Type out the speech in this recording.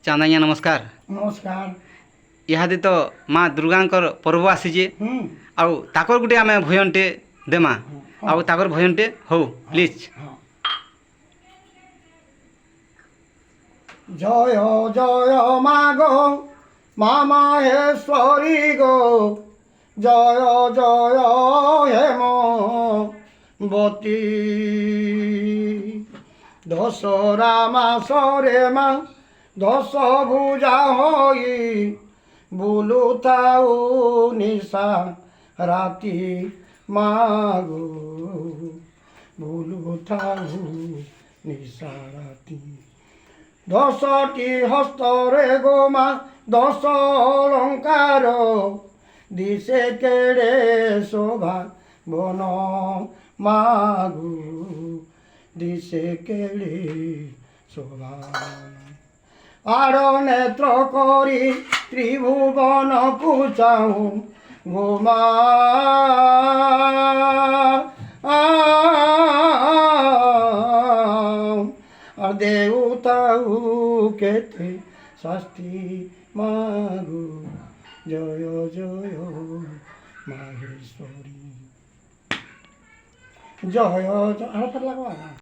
ଚାନ୍ଦାଣିଆ ନମସ୍କାର। ନମସ୍କାର। ଇହାଦେ ତ ମା ଦୁର୍ଗାଙ୍କର ପର୍ବ ଆସିଛେ ଆଉ ତାକର ଗୋଟେ ଆମେ ଭଜନଟେ ଦେମା ଆଉ ତାକର ଭଜନଟେ ହଉ ପ୍ଲିଜ୍। জয় জয় মা গো মা মাহেশ্বরী গো জয় জয় হেমবতী দশরা মাসরে মা দশ ভুজা হই বুলুথাউ নিশা রাতি মা গো বুলুথাউ নিশা রাতি দশটি হস্তরে গো মা দশ অলঙ্কার দিশে কেড়ে শোভা বন মাগু দিশে কেড়ে শোভা আর নেত্র করি ত্রিভুবন কুচাউ গো মা দেউতাউ কেতে শাস্তি মাগু জয় জয় মাহেশ্বরী জয় জয়।